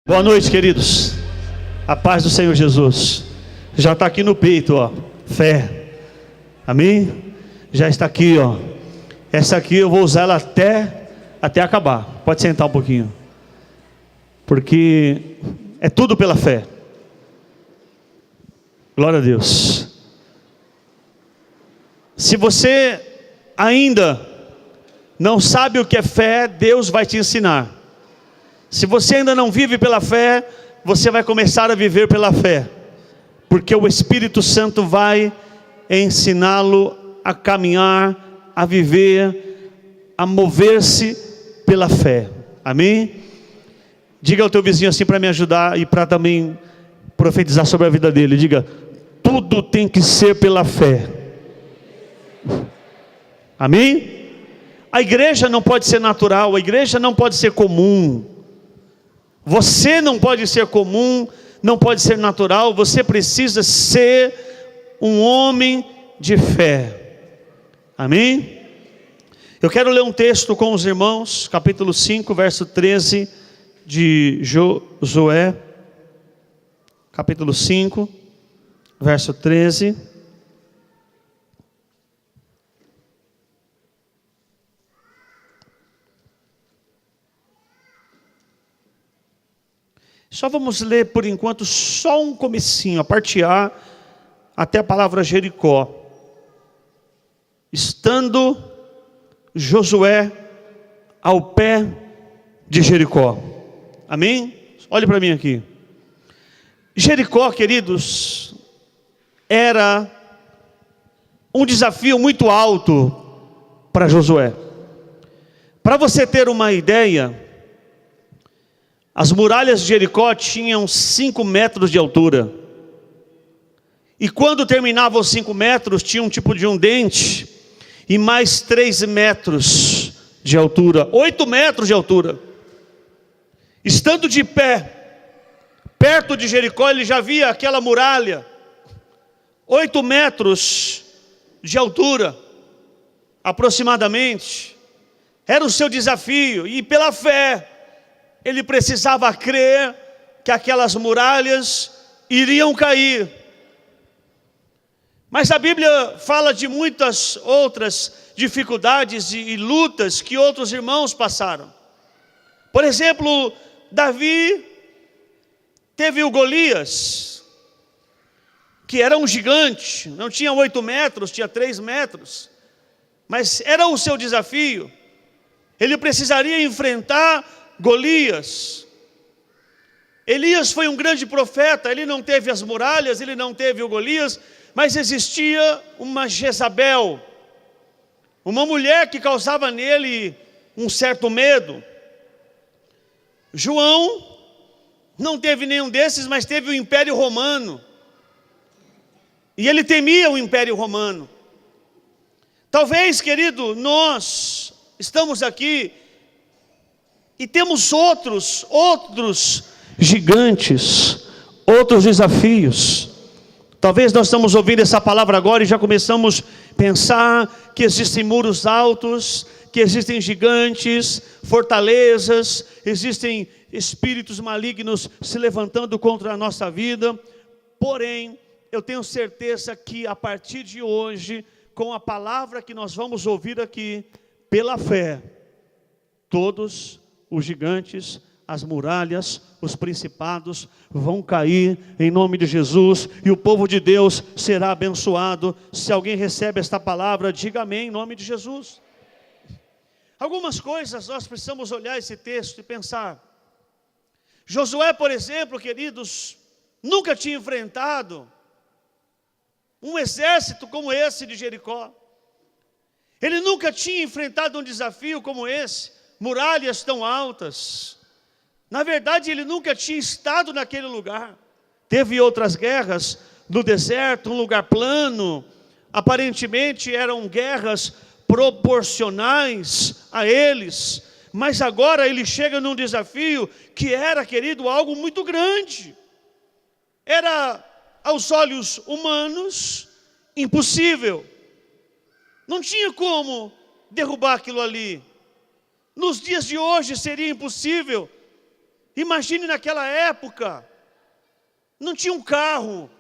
Boa noite, queridos. A paz do Senhor Jesus. Já está aqui no peito, ó. Fé. Amém? Já está aqui, ó. Essa aqui eu vou usar ela até acabar. Pode sentar um pouquinho. Porque é tudo pela fé. Glória a Deus. Se você ainda não sabe o que é fé, Deus vai te ensinar. Se você ainda não vive pela fé, você vai começar a viver pela fé, porque o Espírito Santo vai ensiná-lo a caminhar, a viver, a mover-se pela fé. Amém? Diga ao teu vizinho assim para me ajudar e para também profetizar sobre a vida dele. Diga: tudo tem que ser pela fé. Amém? A igreja não pode ser natural, a igreja não pode ser comum. Você não pode ser comum, não pode ser natural, você precisa ser um homem de fé. Amém? Eu quero ler um texto com os irmãos, capítulo 5, verso 13 de Josué. Capítulo 5, verso 13. Só vamos ler por enquanto só um comecinho, a parte A, até a palavra Jericó. Estando Josué ao pé de Jericó. Amém? Olhe para mim aqui. Jericó, queridos, era um desafio muito alto para Josué. Para você ter uma ideia, as muralhas de Jericó tinham 5 metros de altura. E quando terminavam os 5 metros, tinha um tipo de um dente. E mais 3 metros de altura. 8 metros de altura. Estando de pé, perto de Jericó, ele já via aquela muralha. 8 metros de altura, aproximadamente. Era o seu desafio. E pela fé, ele precisava crer que aquelas muralhas iriam cair. Mas a Bíblia fala de muitas outras dificuldades e lutas que outros irmãos passaram. Por exemplo, Davi teve o Golias, que era um gigante, não tinha 8 metros, tinha 3 metros. Mas era o seu desafio. Ele precisaria enfrentar Golias. Elias foi um grande profeta, ele não teve as muralhas, ele não teve o Golias, mas existia uma Jezabel, uma mulher que causava nele um certo medo. João não teve nenhum desses, mas teve o Império Romano, e ele temia o Império Romano. Talvez, querido, nós estamos aqui e temos outros gigantes, outros desafios. Talvez nós estamos ouvindo essa palavra agora e já começamos a pensar que existem muros altos, que existem gigantes, fortalezas, existem espíritos malignos se levantando contra a nossa vida. Porém, eu tenho certeza que a partir de hoje, com a palavra que nós vamos ouvir aqui, pela fé, todos os gigantes, as muralhas, os principados vão cair em nome de Jesus, e o povo de Deus será abençoado. Se alguém recebe esta palavra, diga amém em nome de Jesus. Algumas coisas nós precisamos olhar esse texto e pensar. Josué, por exemplo, queridos, nunca tinha enfrentado um exército como esse de Jericó. Ele nunca tinha enfrentado um desafio como esse, muralhas tão altas. Na verdade, ele nunca tinha estado naquele lugar. Teve outras guerras no deserto, um lugar plano. Aparentemente eram guerras proporcionais a eles. Mas agora ele chega num desafio que era, querido, algo muito grande. Era, aos olhos humanos, impossível. Não tinha como derrubar aquilo ali. Nos dias de hoje seria impossível. Imagine naquela época, não tinha um carro,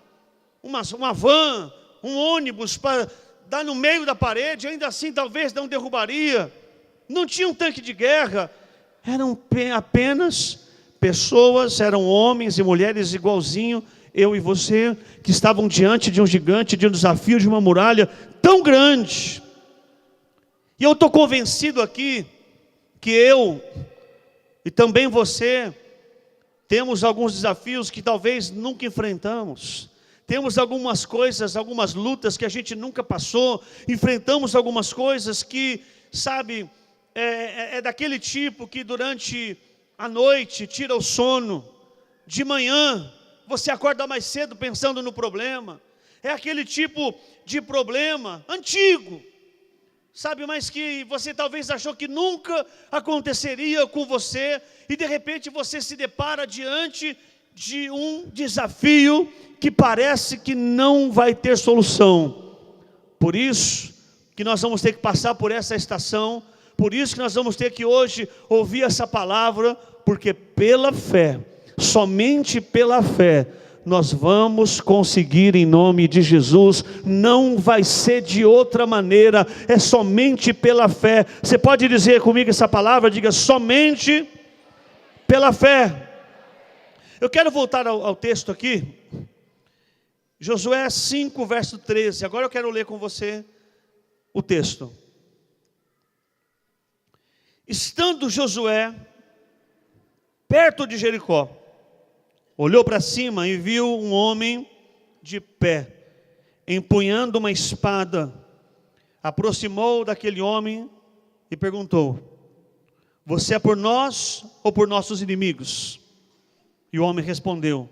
uma van, um ônibus para dar no meio da parede, ainda assim talvez não derrubaria. Não tinha um tanque de guerra, eram apenas pessoas, eram homens e mulheres igualzinho, eu e você, que estavam diante de um gigante, de um desafio, de uma muralha tão grande. E eu estou convencido aqui, que eu, e também você, temos alguns desafios que talvez nunca enfrentamos. Temos algumas coisas, algumas lutas que a gente nunca passou. Enfrentamos algumas coisas que, sabe, é daquele tipo que durante a noite tira o sono. De manhã, você acorda mais cedo pensando no problema. É aquele tipo de problema antigo, sabe, mas que você talvez achou que nunca aconteceria com você, e de repente você se depara diante de um desafio que parece que não vai ter solução. Por isso que nós vamos ter que passar por essa estação, por isso que nós vamos ter que hoje ouvir essa palavra, porque pela fé, somente pela fé, nós vamos conseguir em nome de Jesus. Não vai ser de outra maneira, é somente pela fé. Você pode dizer comigo essa palavra? Diga: somente pela fé. Eu quero voltar ao texto aqui, Josué 5, verso 13. Agora eu quero ler com você o texto. Estando Josué perto de Jericó, olhou para cima e viu um homem de pé, empunhando uma espada. Aproximou daquele homem e perguntou: você é por nós ou por nossos inimigos? E o homem respondeu: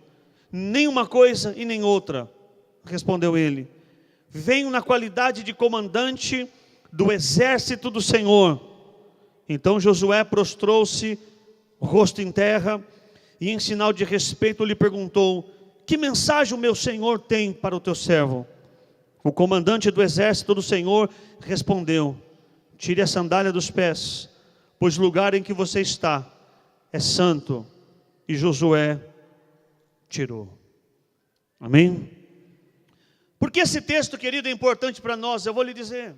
nem uma coisa e nem outra. Respondeu ele: venho na qualidade de comandante do exército do Senhor. Então Josué prostrou-se, rosto em terra, e em sinal de respeito lhe perguntou: que mensagem o meu senhor tem para o teu servo? O comandante do exército do Senhor respondeu: tire a sandália dos pés, pois o lugar em que você está é santo. E Josué tirou. Amém? Por que esse texto, querido, é importante para nós? Eu vou lhe dizer.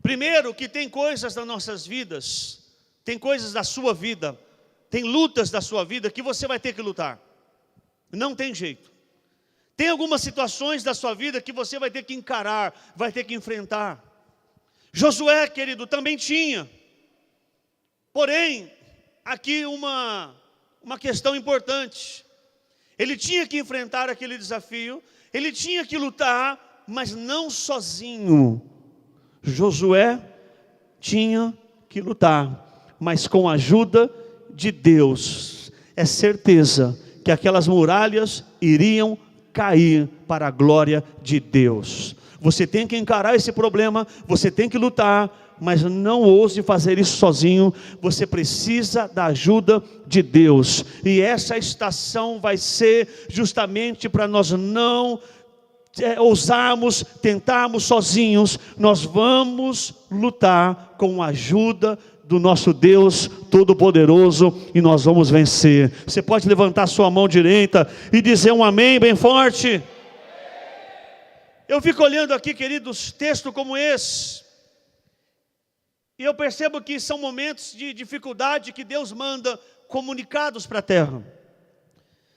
Primeiro, que tem coisas das nossas vidas, tem coisas da sua vida, tem lutas da sua vida que você vai ter que lutar. Não tem jeito. Tem algumas situações da sua vida que você vai ter que encarar, vai ter que enfrentar. Josué, querido, também tinha. Porém, aqui uma questão importante. Ele tinha que enfrentar aquele desafio, ele tinha que lutar, mas não sozinho. Josué tinha que lutar, mas com a ajuda de Deus. É certeza que aquelas muralhas iriam cair para a glória de Deus. Você tem que encarar esse problema, você tem que lutar, mas não ouse fazer isso sozinho. Você precisa da ajuda de Deus. E essa estação vai ser justamente para nós não ousarmos, tentarmos sozinhos. Nós vamos lutar com a ajuda do nosso Deus Todo-Poderoso, e nós vamos vencer. Você pode levantar sua mão direita e dizer um amém bem forte. Eu fico olhando aqui, queridos, textos como esse, e eu percebo que são momentos de dificuldade que Deus manda comunicados para a terra.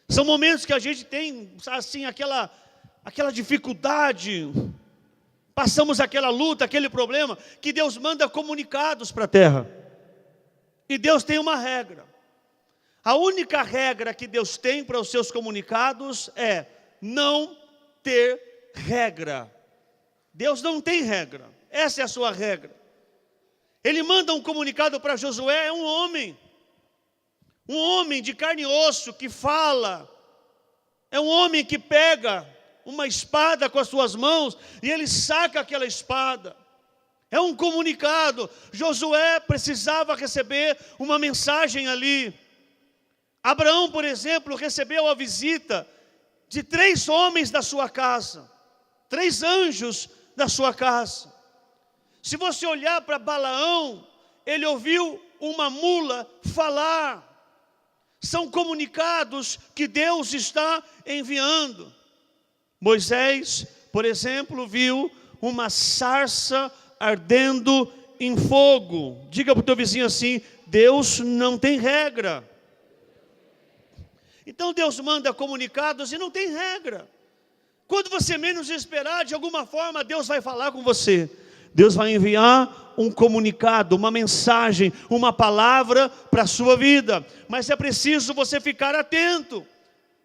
São momentos que a gente tem, assim, aquela dificuldade, passamos aquela luta, aquele problema, que Deus manda comunicados para a terra. E Deus tem uma regra. A única regra que Deus tem para os seus comunicados é não ter regra. Deus não tem regra. Essa é a sua regra. Ele manda um comunicado para Josué, é um homem de carne e osso que fala, é um homem que pega uma espada com as suas mãos e ele saca aquela espada. É um comunicado. Josué precisava receber uma mensagem ali. Abraão, por exemplo, recebeu a visita de 3 homens da sua casa, 3 anjos da sua casa. Se você olhar para Balaão, ele ouviu uma mula falar. São comunicados que Deus está enviando. Moisés, por exemplo, viu uma sarça ardendo em fogo. Diga para o teu vizinho assim: Deus não tem regra. Então Deus manda comunicados e não tem regra. Quando você menos esperar, de alguma forma Deus vai falar com você. Deus vai enviar um comunicado, uma mensagem, uma palavra para a sua vida. Mas é preciso você ficar atento,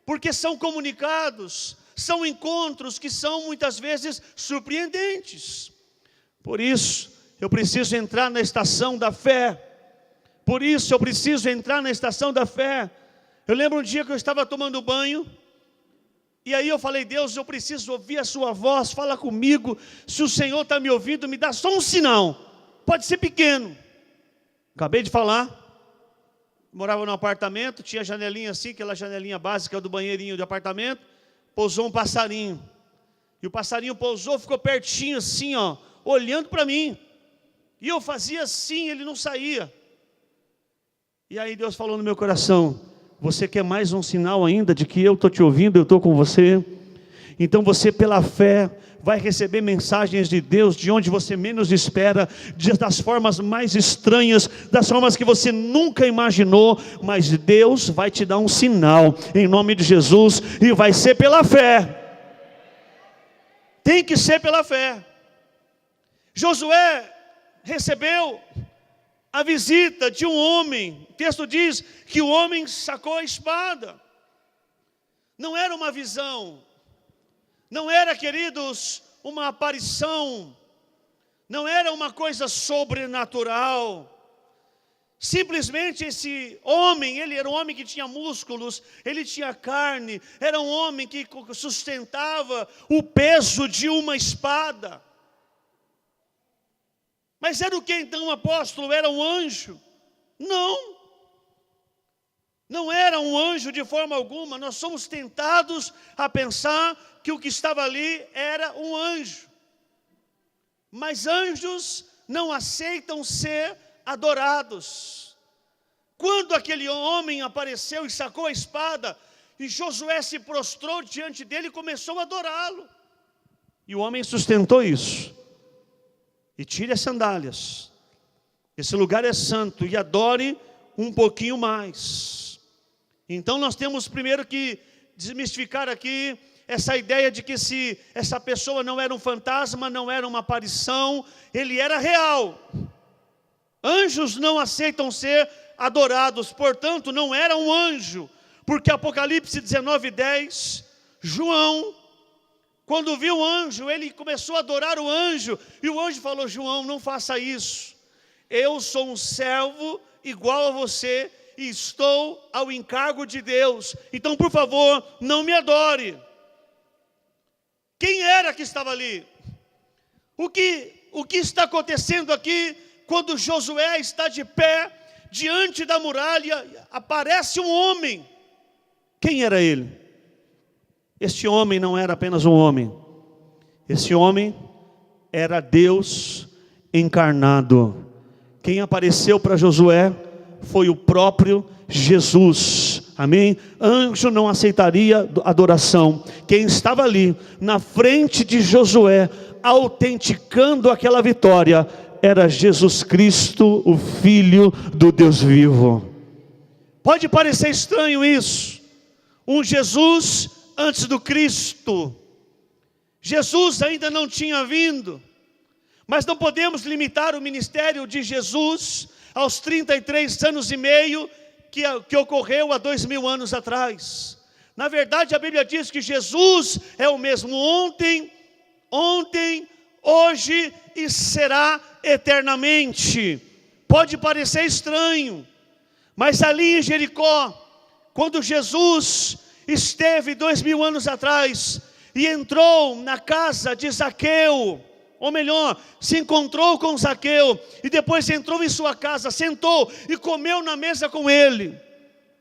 porque são comunicados, são encontros que são muitas vezes surpreendentes. Por isso, eu preciso entrar na estação da fé. Por isso, eu preciso entrar na estação da fé. Eu lembro um dia que eu estava tomando banho, e aí eu falei: Deus, eu preciso ouvir a sua voz, fala comigo. Se o Senhor está me ouvindo, me dá só um sinal, pode ser pequeno. Acabei de falar, morava num apartamento, tinha janelinha assim, aquela janelinha básica do banheirinho de apartamento. Pousou um passarinho, e o passarinho pousou, ficou pertinho assim, ó, olhando para mim, e eu fazia assim, ele não saía. E aí Deus falou no meu coração: você quer mais um sinal ainda de que eu estou te ouvindo, eu estou com você? Então você, pela fé, vai receber mensagens de Deus de onde você menos espera, das formas mais estranhas, das formas que você nunca imaginou, mas Deus vai te dar um sinal, em nome de Jesus, e vai ser pela fé. Tem que ser pela fé. Josué recebeu a visita de um homem. O texto diz que o homem sacou a espada. Não era uma visão, não era, queridos, uma aparição, não era uma coisa sobrenatural. Simplesmente esse homem, ele era um homem que tinha músculos, ele tinha carne, era um homem que sustentava o peso de uma espada. Mas era o que então, apóstolo? Era um anjo? Não. Não era um anjo de forma alguma. Nós somos tentados a pensar que o que estava ali era um anjo. Mas anjos não aceitam ser adorados. Quando aquele homem apareceu e sacou a espada, e Josué se prostrou diante dele e começou a adorá-lo. E o homem sustentou isso. E tire as sandálias, esse lugar é santo, e adore um pouquinho mais. Então nós temos primeiro que desmistificar aqui essa ideia de que essa pessoa não era um fantasma, não era uma aparição, ele era real. Anjos não aceitam ser adorados, portanto não era um anjo, porque Apocalipse 19:10, João, quando viu o anjo, ele começou a adorar o anjo, e o anjo falou: João, não faça isso, eu sou um servo igual a você, e estou ao encargo de Deus, então por favor, não me adore. Quem era que estava ali? O que está acontecendo aqui, quando Josué está de pé, diante da muralha, aparece um homem. Quem era ele? Este homem não era apenas um homem, esse homem era Deus encarnado. Quem apareceu para Josué foi o próprio Jesus, amém? Anjo não aceitaria adoração. Quem estava ali, na frente de Josué, autenticando aquela vitória, era Jesus Cristo, o Filho do Deus vivo. Pode parecer estranho isso, um Jesus antes do Cristo. Jesus ainda não tinha vindo, mas não podemos limitar o ministério de Jesus aos 33 anos e meio que ocorreu há 2000 anos atrás. Na verdade, a Bíblia diz que Jesus é o mesmo ontem, hoje e será eternamente. Pode parecer estranho, mas ali em Jericó, quando Jesus esteve 2000 anos atrás e entrou na casa de Zaqueu, ou melhor, se encontrou com Zaqueu, e depois entrou em sua casa, sentou e comeu na mesa com ele.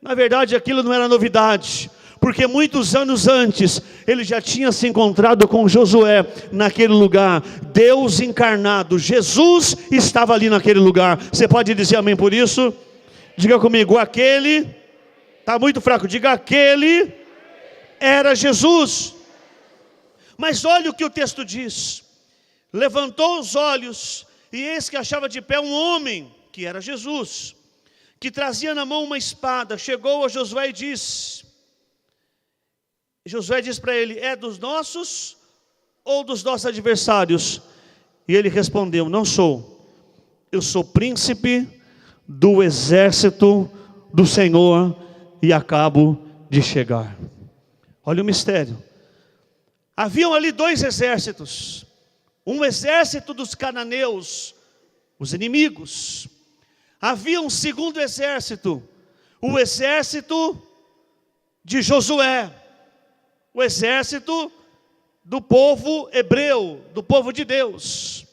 Na verdade, aquilo não era novidade, porque muitos anos antes, ele já tinha se encontrado com Josué naquele lugar. Deus encarnado, Jesus estava ali naquele lugar. Você pode dizer amém por isso? Diga comigo: aquele Está muito fraco, diga aquele era Jesus. Mas olha o que o texto diz. Levantou os olhos, e eis que achava de pé um homem, que era Jesus, que trazia na mão uma espada. Chegou a Josué e disse, Josué disse para ele, é dos nossos ou dos nossos adversários? E ele respondeu, não sou, eu sou príncipe do exército do Senhor e acabo de chegar. Olha o mistério. Haviam ali dois exércitos, um exército dos cananeus, os inimigos. Havia um segundo exército, o exército de Josué, o exército do povo hebreu, do povo de Deus.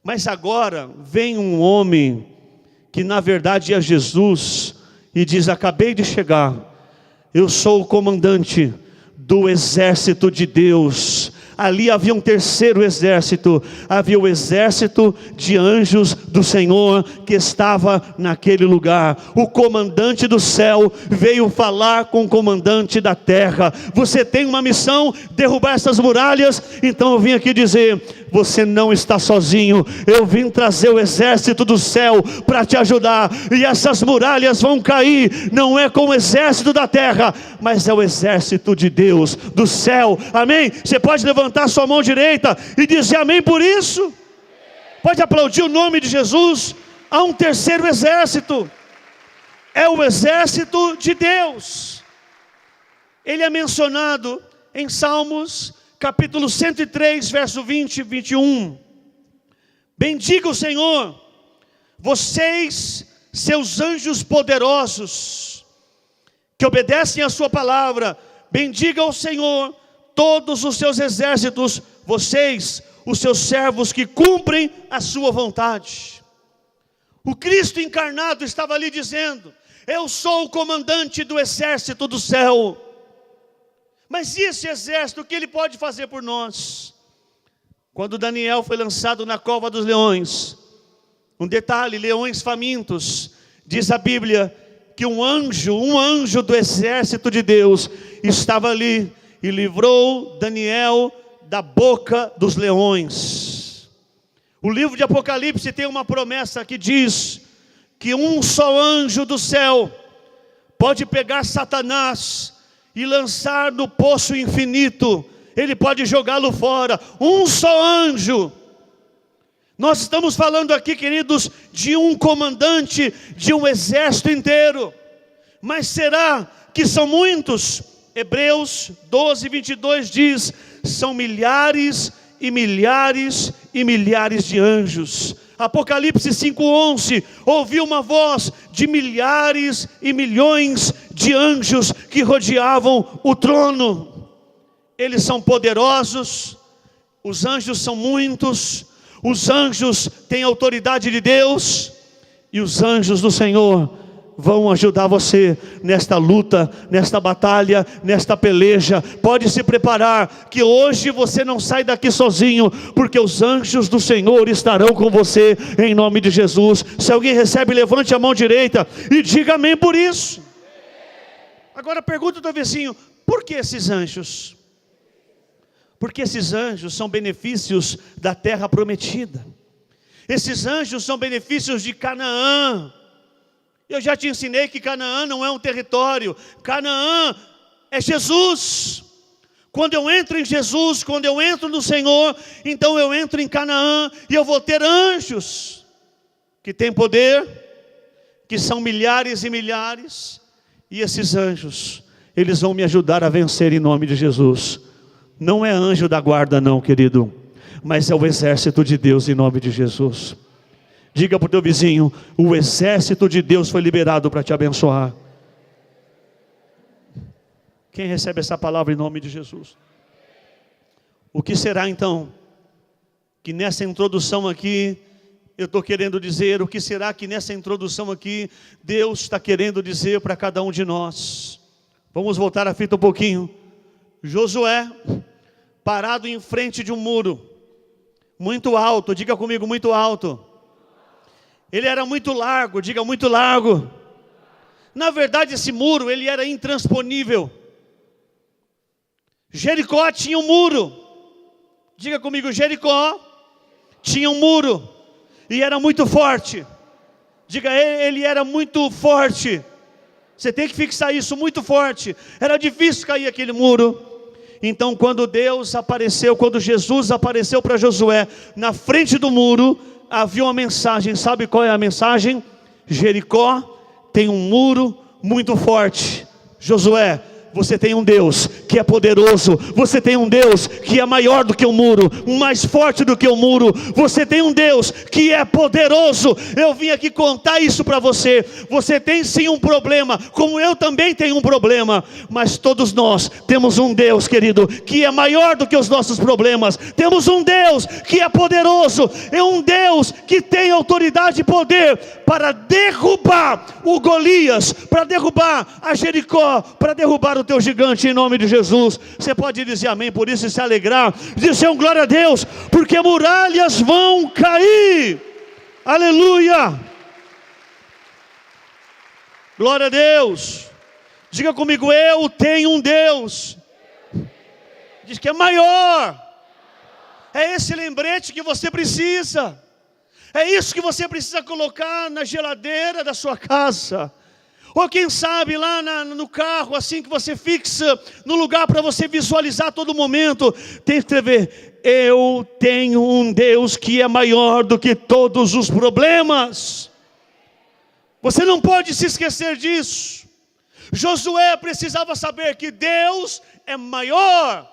Mas agora vem um homem que na verdade é Jesus e diz, acabei de chegar, eu sou o comandante do exército de Deus. Ali havia um terceiro exército, havia o exército de anjos do Senhor que estava naquele lugar. O comandante do céu veio falar com o comandante da terra. Você tem uma missão, derrubar essas muralhas, então eu vim aqui dizer, você não está sozinho, eu vim trazer o exército do céu para te ajudar, e essas muralhas vão cair, não é com o exército da terra, mas é o exército de Deus, do céu, amém? Você pode levantar sua mão direita e dizer amém por isso? Pode aplaudir o nome de Jesus. Há um terceiro exército, é o exército de Deus. Ele é mencionado em Salmos capítulo 103, verso 20 e 21. Bendiga o Senhor, vocês, seus anjos poderosos, que obedecem a sua palavra. Bendiga o Senhor, todos os seus exércitos, vocês, os seus servos que cumprem a sua vontade. O Cristo encarnado estava ali dizendo, eu sou o comandante do exército do céu. Mas e esse exército, o que ele pode fazer por nós? Quando Daniel foi lançado na cova dos leões, um detalhe, leões famintos, diz a Bíblia, que um anjo do exército de Deus, estava ali, e livrou Daniel da boca dos leões. O livro de Apocalipse tem uma promessa que diz, que um só anjo do céu, pode pegar Satanás, e lançar no poço infinito, ele pode jogá-lo fora, um só anjo. Nós estamos falando aqui, queridos, de um comandante, de um exército inteiro, mas será que são muitos? Hebreus 12, 22 diz, são milhares e milhares e milhares de anjos. Apocalipse 5:11, ouvi uma voz de milhares e milhões de anjos que rodeavam o trono. Eles são poderosos, os anjos são muitos, os anjos têm autoridade de Deus, e os anjos do Senhor vão ajudar você nesta luta, nesta batalha, nesta peleja. Pode se preparar, que hoje você não sai daqui sozinho, porque os anjos do Senhor estarão com você, em nome de Jesus. Se alguém recebe, levante a mão direita e diga amém por isso. Agora pergunta ao teu vizinho, por que esses anjos? Porque esses anjos são benefícios da terra prometida. Esses anjos são benefícios de Canaã. Eu já te ensinei que Canaã não é um território, Canaã é Jesus. Quando eu entro em Jesus, quando eu entro no Senhor, então eu entro em Canaã, e eu vou ter anjos, que têm poder, que são milhares e milhares, e esses anjos, eles vão me ajudar a vencer em nome de Jesus. Não é anjo da guarda não, querido, mas é o exército de Deus em nome de Jesus. Diga para o teu vizinho, o exército de Deus foi liberado para te abençoar. Quem recebe essa palavra em nome de Jesus? O que será então, que nessa introdução aqui, eu estou querendo dizer, o que será que nessa introdução aqui, Deus está querendo dizer para cada um de nós? Vamos voltar a fita um pouquinho. Josué, parado em frente de um muro, muito alto, diga comigo, muito alto. Ele era muito largo, diga muito largo. Na verdade, esse muro, ele era intransponível. Jericó tinha um muro. Diga comigo, Jericó tinha um muro. E era muito forte. Diga, ele era muito forte. Você tem que fixar isso, muito forte. Era difícil cair aquele muro. Então quando quando Jesus apareceu para Josué na frente do muro, havia uma mensagem. Sabe qual é a mensagem? Jericó tem um muro muito forte. Josué, você tem um Deus que é poderoso. Você tem um Deus que é maior do que o muro, mais forte do que o muro. Você tem um Deus que é poderoso. Eu vim aqui contar isso para você. Você tem sim um problema, como eu também tenho um problema. Mas todos nós temos um Deus, querido, que é maior do que os nossos problemas. Temos um Deus que é poderoso. É um Deus que tem autoridade e poder para derrubar o Golias, para derrubar a Jericó, para derrubar o teu gigante em nome de Jesus. Você pode dizer amém por isso e se alegrar, dizer um glória a Deus, porque muralhas vão cair. Aleluia, glória a Deus. Diga comigo, eu tenho um Deus, diz que é maior. É esse lembrete que você precisa. É isso que você precisa colocar na geladeira da sua casa. Ou quem sabe lá no carro, assim que você fixa no lugar para você visualizar a todo momento. Tem que escrever, eu tenho um Deus que é maior do que todos os problemas. Você não pode se esquecer disso. Josué precisava saber que Deus é maior.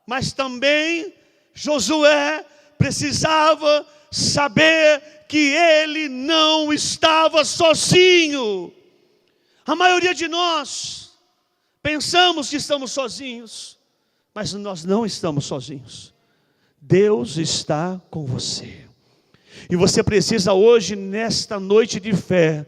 Mas também Josué precisava saber que ele não estava sozinho. A maioria de nós pensamos que estamos sozinhos, mas nós não estamos sozinhos. Deus está com você. E você precisa hoje, nesta noite de fé,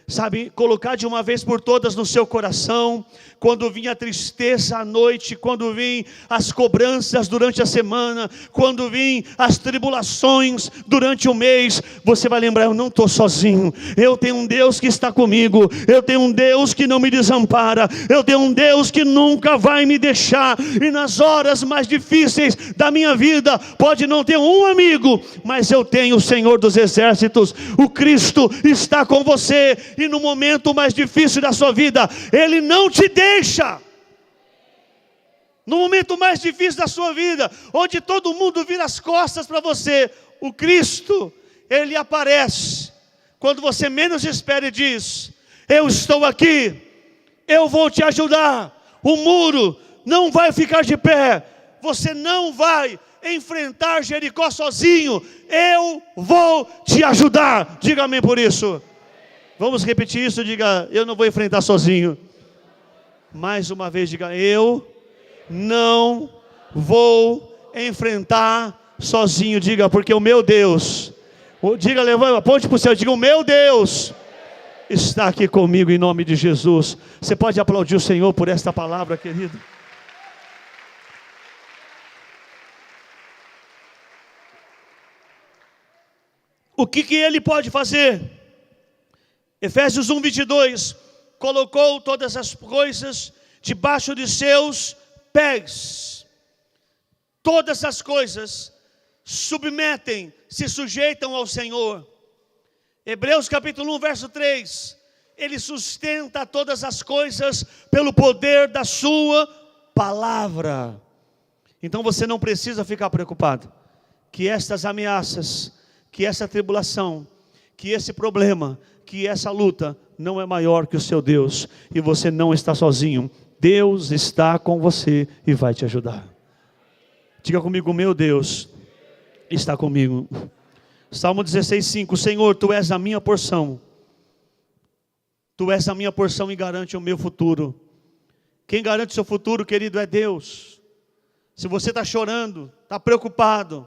sabe, colocar de uma vez por todas no seu coração, quando vinha a tristeza à noite, quando vinham as cobranças durante a semana, quando vinham as tribulações durante o mês, você vai lembrar, eu não estou sozinho, eu tenho um Deus que está comigo, eu tenho um Deus que não me desampara, eu tenho um Deus que nunca vai me deixar. E nas horas mais difíceis da minha vida, pode não ter um amigo, mas eu tenho o Senhor dos Exércitos, o Cristo está com você. E no momento mais difícil da sua vida, Ele não te deixa. No momento mais difícil da sua vida, onde todo mundo vira as costas para você, o Cristo, Ele aparece, quando você menos espera e diz, eu estou aqui, eu vou te ajudar, o muro não vai ficar de pé, você não vai enfrentar Jericó sozinho, eu vou te ajudar. Diga amém por isso. Vamos repetir isso, diga, eu não vou enfrentar sozinho. Mais uma vez, diga, eu não vou enfrentar sozinho. Diga, porque o meu Deus, diga, levanta, aponte para o céu, diga, o meu Deus está aqui comigo em nome de Jesus. Você pode aplaudir o Senhor por esta palavra, querido. O que Ele pode fazer? Efésios 1:22, colocou todas as coisas debaixo de seus pés. Todas as coisas submetem, se sujeitam ao Senhor. Hebreus capítulo 1, verso 3, Ele sustenta todas as coisas pelo poder da sua palavra. Então você não precisa ficar preocupado, que estas ameaças, que essa tribulação, que esse problema, que essa luta não é maior que o seu Deus, e você não está sozinho. Deus está com você e vai te ajudar. Diga comigo, meu Deus está comigo. Salmo 16:5, Senhor, Tu és a minha porção. Tu és a minha porção e garante o meu futuro. Quem garante o seu futuro, querido, é Deus. Se você está chorando, está preocupado,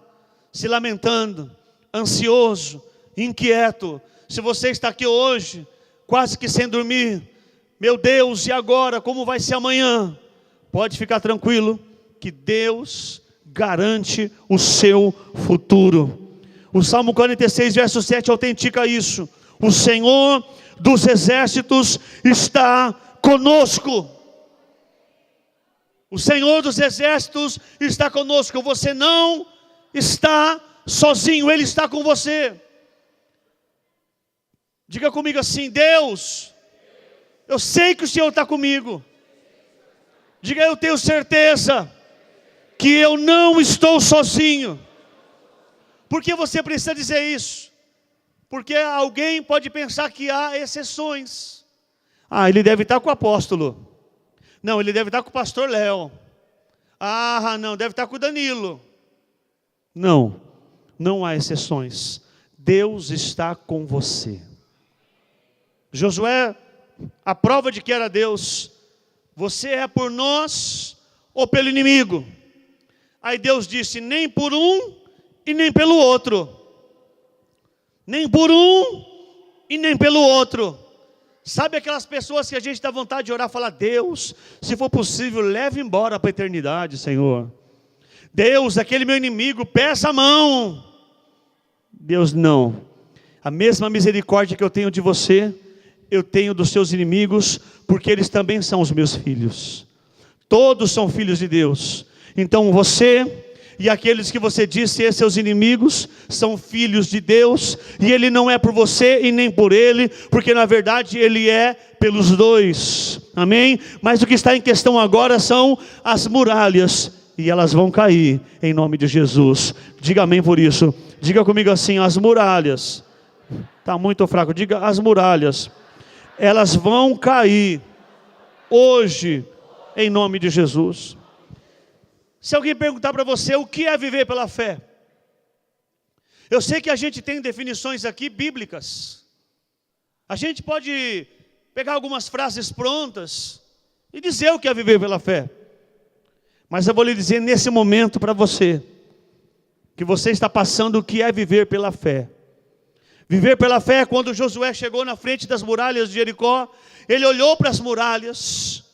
se lamentando, ansioso, inquieto, se você está aqui hoje, quase que sem dormir, meu Deus, e agora, como vai ser amanhã? Pode ficar tranquilo, que Deus garante o seu futuro. O Salmo 46, verso 7, autentica isso. O Senhor dos exércitos está conosco. O Senhor dos exércitos está conosco. Você não está sozinho, Ele está com você. Diga comigo assim: Deus, eu sei que o Senhor está comigo. Diga: eu tenho certeza que eu não estou sozinho. Por que você precisa dizer isso? Porque alguém pode pensar que há exceções. Ele deve estar com o apóstolo. Não, ele deve estar com o pastor Léo. Não, deve estar com o Danilo. Não, não há exceções. Deus está com você. Josué, a prova de que era Deus: você é por nós ou pelo inimigo? Aí Deus disse: nem por um e nem pelo outro. Nem por um e nem pelo outro. Sabe aquelas pessoas que a gente dá vontade de orar e falar: Deus, se for possível, leve embora para a eternidade, Senhor. Deus, aquele meu inimigo, pesa a mão. Deus, não. A mesma misericórdia que eu tenho de você, eu tenho dos seus inimigos, porque eles também são os meus filhos. Todos são filhos de Deus. Então você e aqueles que você disse ser seus inimigos são filhos de Deus, e Ele não é por você e nem por ele, porque na verdade Ele é pelos dois, amém? Mas o que está em questão agora são as muralhas, e elas vão cair em nome de Jesus. Diga amém por isso. Diga comigo assim: as muralhas, está muito fraco, diga: as muralhas, elas vão cair hoje em nome de Jesus. Se alguém perguntar para você o que é viver pela fé, eu sei que a gente tem definições aqui bíblicas. A gente pode pegar algumas frases prontas e dizer o que é viver pela fé. Mas eu vou lhe dizer nesse momento para você, que você está passando o que é viver pela fé. Viver pela fé é quando Josué chegou na frente das muralhas de Jericó. Ele olhou para as muralhas,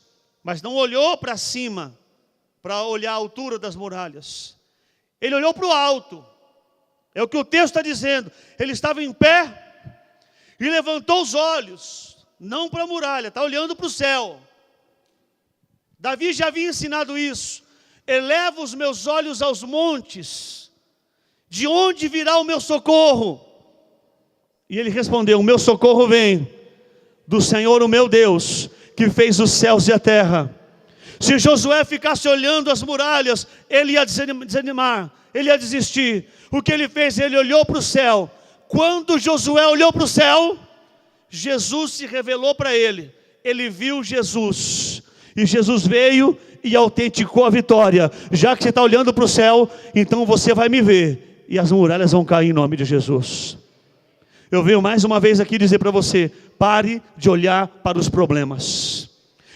mas não olhou para cima, para olhar a altura das muralhas. Ele olhou para o alto. É o que o texto está dizendo. Ele estava em pé e levantou os olhos, não para a muralha, está olhando para o céu. Davi já havia ensinado isso. Eleva os meus olhos aos montes, de onde virá o meu socorro? E ele respondeu: o meu socorro vem do Senhor, o meu Deus, que fez os céus e a terra. Se Josué ficasse olhando as muralhas, ele ia desanimar, ele ia desistir. O que ele fez? Ele olhou para o céu. Quando Josué olhou para o céu, Jesus se revelou para ele. Ele viu Jesus, e Jesus veio e autenticou a vitória. Já que você está olhando para o céu, então você vai me ver, e as muralhas vão cair em nome de Jesus. Eu venho mais uma vez aqui dizer para você: pare de olhar para os problemas.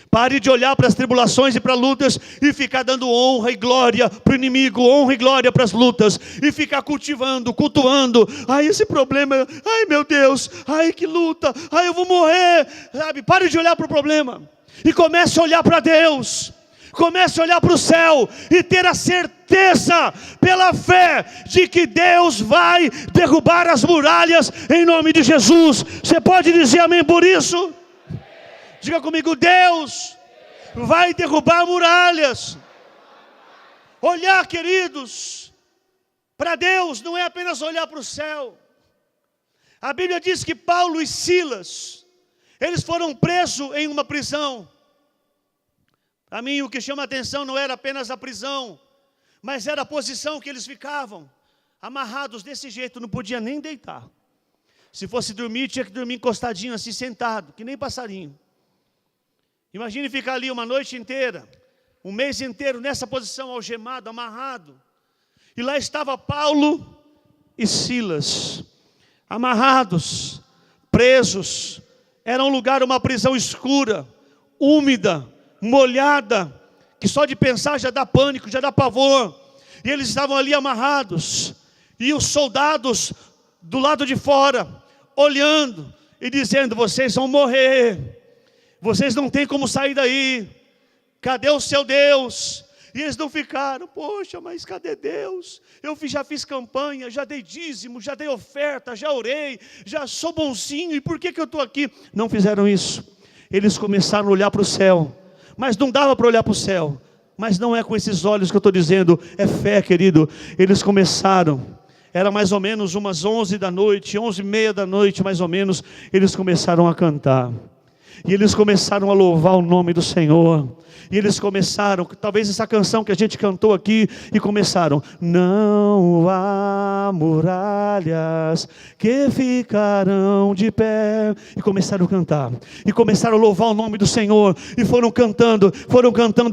Pare de olhar para as tribulações e para lutas e ficar dando honra e glória para o inimigo, honra e glória para as lutas, e ficar cultivando, cultuando. Esse problema, meu Deus, que luta, eu vou morrer, sabe? Pare de olhar para o problema e comece a olhar para Deus. Comece a olhar para o céu e ter a certeza, pela fé, de que Deus vai derrubar as muralhas em nome de Jesus. Você pode dizer amém por isso? Diga comigo: Deus vai derrubar muralhas. Olhar, queridos, para Deus não é apenas olhar para o céu. A Bíblia diz que Paulo e Silas, eles foram presos em uma prisão. Para mim, o que chama a atenção não era apenas a prisão, mas era a posição que eles ficavam, amarrados desse jeito, não podia nem deitar. Se fosse dormir, tinha que dormir encostadinho assim, sentado, que nem passarinho. Imagine ficar ali uma noite inteira, um mês inteiro nessa posição, algemado, amarrado. E lá estava Paulo e Silas, amarrados, presos. Era um lugar, uma prisão escura, úmida, molhada, que só de pensar já dá pânico, já dá pavor. E eles estavam ali amarrados, e os soldados do lado de fora, olhando e dizendo: vocês vão morrer, vocês não têm como sair daí. Cadê o seu Deus? E eles não ficaram, poxa, mas cadê Deus? Eu já fiz campanha, já dei dízimo, já dei oferta, já orei, já sou bonzinho, e por que eu estou aqui? Não fizeram isso. Eles começaram a olhar para o céu, mas não dava para olhar para o céu. Mas não é com esses olhos que eu estou dizendo, é fé, querido. Eles começaram, era mais ou menos umas 11 da noite, 11h30 da noite mais ou menos, eles começaram a cantar. E eles começaram a louvar o nome do Senhor. E eles começaram, talvez essa canção que a gente cantou aqui, e começaram: não há muralhas que ficarão de pé. E começaram a cantar, e começaram a louvar o nome do Senhor, e foram cantando.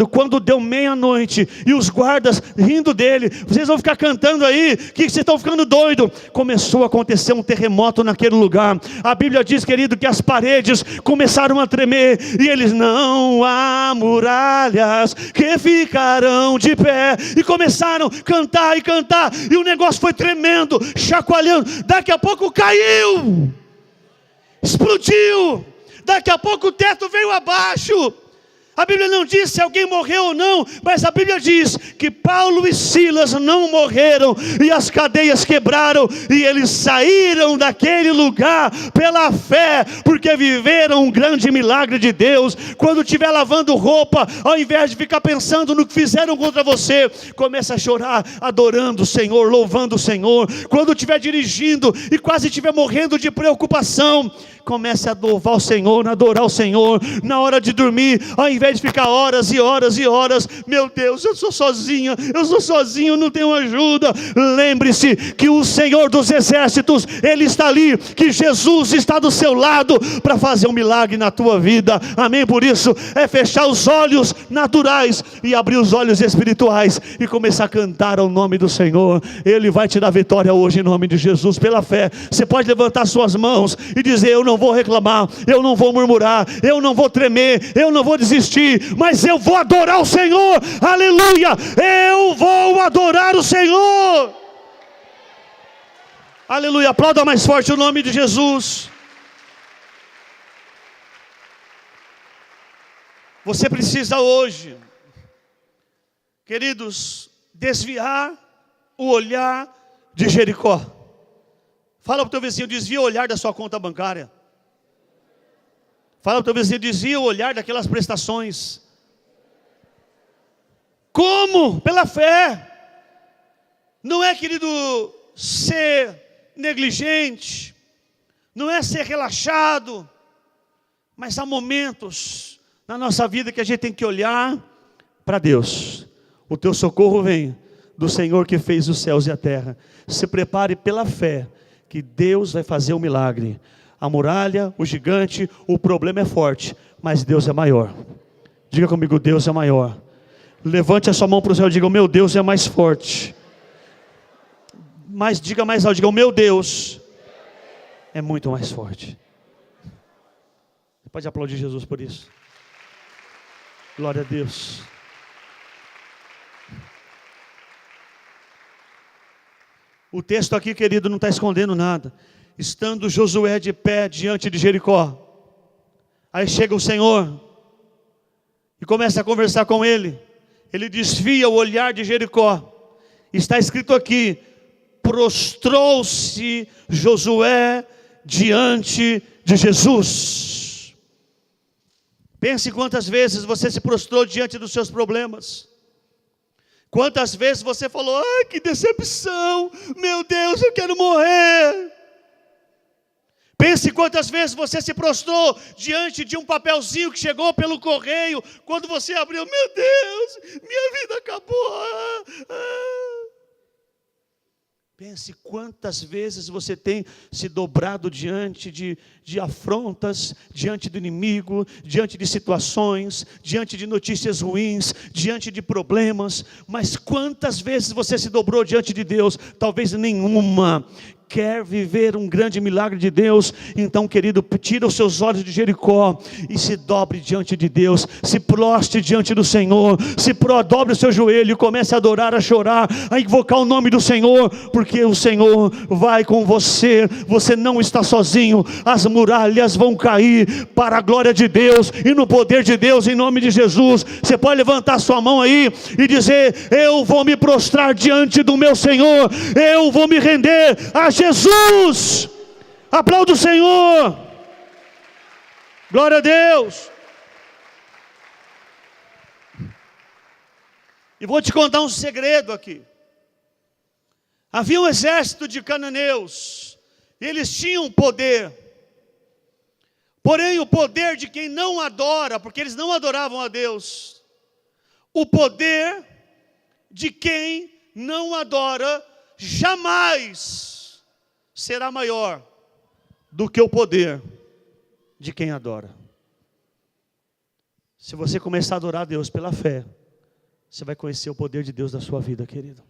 Quando deu meia-noite, e os guardas rindo dele: vocês vão ficar cantando aí, que vocês estão ficando doidos. Começou a acontecer um terremoto naquele lugar. A Bíblia diz, querido, que as paredes começaram a tremer, e eles: não há muralhas que ficarão de pé. E começaram a cantar, e o negócio foi tremendo, chacoalhando. Daqui a pouco caiu, explodiu, daqui a pouco o teto veio abaixo. A Bíblia não diz se alguém morreu ou não, mas a Bíblia diz que Paulo e Silas não morreram, e as cadeias quebraram, e eles saíram daquele lugar pela fé, porque viveram um grande milagre de Deus. Quando estiver lavando roupa, ao invés de ficar pensando no que fizeram contra você, começa a chorar, adorando o Senhor, louvando o Senhor. Quando estiver dirigindo e quase estiver morrendo de preocupação, comece a louvar o Senhor, a adorar o Senhor. Na hora de dormir, ao invés de ficar horas e horas e horas: meu Deus, eu sou sozinho, não tenho ajuda. Lembre-se que o Senhor dos exércitos, Ele está ali, que Jesus está do seu lado para fazer um milagre na tua vida. Amém? Por isso, é fechar os olhos naturais e abrir os olhos espirituais e começar a cantar ao nome do Senhor. Ele vai te dar vitória hoje em nome de Jesus, pela fé. Você pode levantar suas mãos e dizer: eu não vou reclamar, eu não vou murmurar, eu não vou tremer, eu não vou desistir, mas eu vou adorar o Senhor. Aleluia, eu vou adorar o Senhor. Aleluia, aplauda mais forte o nome de Jesus. Você precisa hoje, queridos, desviar o olhar de Jericó. Fala para o teu vizinho: desvia o olhar da sua conta bancária. Fala para o teu vizinho: desvia o olhar daquelas prestações. Como? Pela fé. Não é, querido, ser negligente, não é ser relaxado, mas há momentos na nossa vida que a gente tem que olhar para Deus. O teu socorro vem do Senhor que fez os céus e a terra. Se prepare pela fé, que Deus vai fazer um milagre. A muralha, o gigante, o problema é forte, mas Deus é maior. Diga comigo: Deus é maior. Levante a sua mão para o céu e diga: o meu Deus é mais forte. Mas diga mais alto, diga: o meu Deus é muito mais forte. Você pode aplaudir Jesus por isso. Glória a Deus. O texto aqui, querido, não está escondendo nada. Estando Josué de pé diante de Jericó, aí chega o Senhor e começa a conversar com ele. Ele desvia o olhar de Jericó. Está escrito aqui: prostrou-se Josué diante de Jesus. Pense quantas vezes você se prostrou diante dos seus problemas. Quantas vezes você falou: ai, que decepção, meu Deus, eu quero morrer. Pense quantas vezes você se prostrou diante de um papelzinho que chegou pelo correio, quando você abriu: meu Deus, minha vida acabou. Pense quantas vezes você tem se dobrado diante de afrontas, diante do inimigo, diante de situações, diante de notícias ruins, diante de problemas. Mas quantas vezes você se dobrou diante de Deus? Talvez nenhuma. quer viver um grande milagre de Deus, então, querido, tira os seus olhos de Jericó e se dobre diante de Deus, se prostre diante do Senhor, dobre o seu joelho e comece a adorar, a chorar, a invocar o nome do Senhor, porque o Senhor vai com você. Você não está sozinho. As muralhas vão cair para a glória de Deus e no poder de Deus, em nome de Jesus. Você pode levantar sua mão aí e dizer: eu vou me prostrar diante do meu Senhor, eu vou me render a Jesus. Aplauda o Senhor. Glória a Deus. E vou te contar um segredo aqui. Havia um exército de cananeus, e eles tinham poder, porém o poder de quem não adora, porque eles não adoravam a Deus, o poder de quem não adora jamais será maior do que o poder de quem adora. Se você começar a adorar a Deus pela fé, você vai conhecer o poder de Deus na sua vida, querido.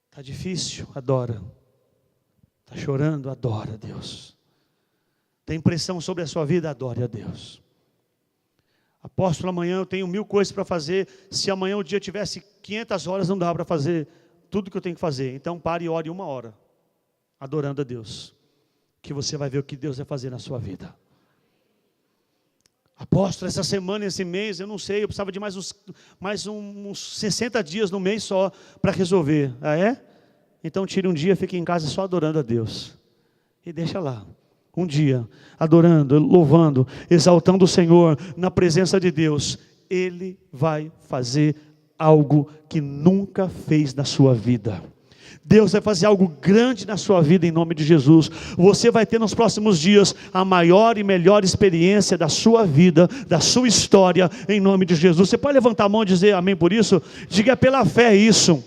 Está difícil? Adora. Está chorando? Adora a Deus. Tem pressão sobre a sua vida? Adore a Deus. Apóstolo, amanhã eu tenho 1000 coisas para fazer. Se amanhã o dia tivesse 500 horas, não dá para fazer tudo que eu tenho que fazer. Então pare e ore 1 hora, adorando a Deus, que você vai ver o que Deus vai fazer na sua vida. Apóstolo, essa semana, esse mês, eu não sei, eu precisava de mais uns 60 dias no mês só para resolver. Ah, é? Então tire um dia, fique em casa só adorando a Deus. E deixa lá. Um dia, adorando, louvando, exaltando o Senhor, na presença de Deus. Ele vai fazer algo que nunca fez na sua vida. Deus vai fazer algo grande na sua vida, em nome de Jesus. Você vai ter nos próximos dias a maior e melhor experiência da sua vida, da sua história, em nome de Jesus. Você pode levantar a mão e dizer amém por isso? Diga: pela fé isso.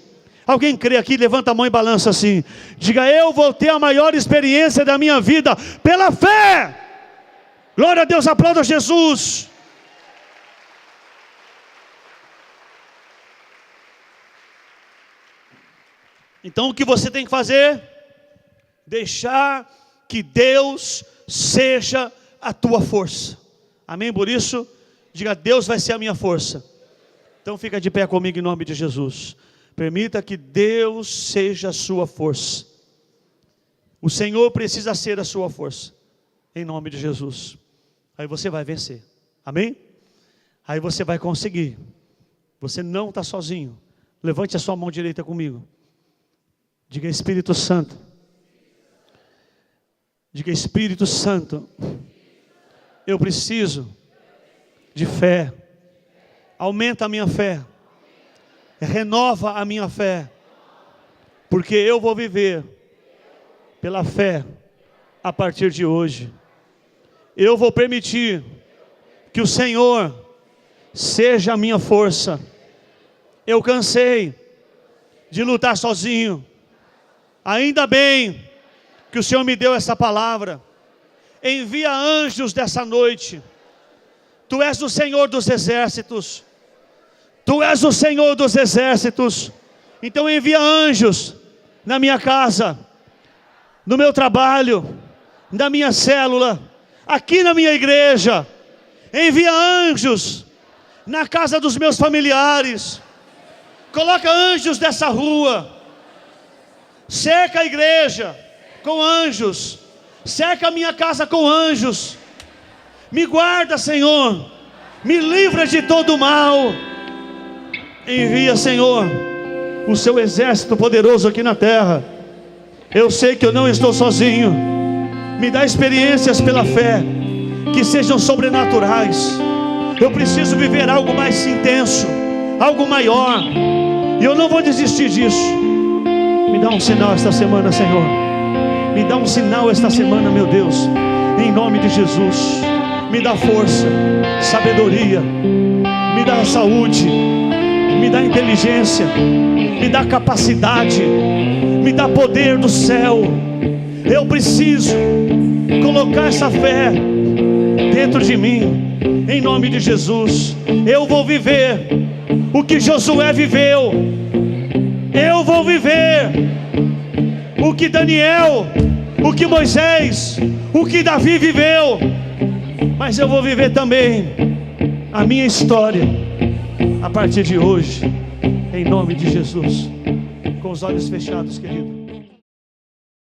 Alguém crê aqui? Levanta a mão e balança assim. Diga: eu vou ter a maior experiência da minha vida pela fé. Glória a Deus, aplauda Jesus. Então o que você tem que fazer? Deixar que Deus seja a tua força. Amém por isso? Diga: Deus vai ser a minha força. Então fica de pé comigo em nome de Jesus. Permita que Deus seja a sua força. O Senhor precisa ser a sua força, em nome de Jesus. Aí você vai vencer. Amém? Aí você vai conseguir. Você não está sozinho. Levante a sua mão direita comigo. Diga: Espírito Santo. Diga: Espírito Santo, eu preciso de fé. Aumenta a minha fé. Renova a minha fé. Porque eu vou viver pela fé a partir de hoje. Eu vou permitir que o Senhor seja a minha força. Eu cansei de lutar sozinho. Ainda bem que o Senhor me deu essa palavra. Envia anjos dessa noite. Tu és o Senhor dos exércitos. Tu és o Senhor dos exércitos. Então envia anjos na minha casa, no meu trabalho, na minha célula, aqui na minha igreja. Envia anjos na casa dos meus familiares. Coloca anjos dessa rua. Cerca a igreja com anjos. Cerca a minha casa com anjos. Me guarda, Senhor. Me livra de todo mal. Envia, Senhor, o seu exército poderoso aqui na terra. Eu sei que eu não estou sozinho. Me dá experiências pela fé que sejam sobrenaturais. Eu preciso viver algo mais intenso, algo maior, e eu não vou desistir disso. Me dá um sinal esta semana, Senhor. Me dá um sinal esta semana, meu Deus, em nome de Jesus. Me dá força, sabedoria, me dá saúde, me dá inteligência, me dá capacidade, me dá poder do céu. Eu preciso colocar essa fé dentro de mim, em nome de Jesus. Eu vou viver o que Josué viveu. Eu vou viver o que Daniel, o que Moisés, o que Davi viveu, mas eu vou viver também a minha história a partir de hoje, em nome de Jesus. Com os olhos fechados, querido.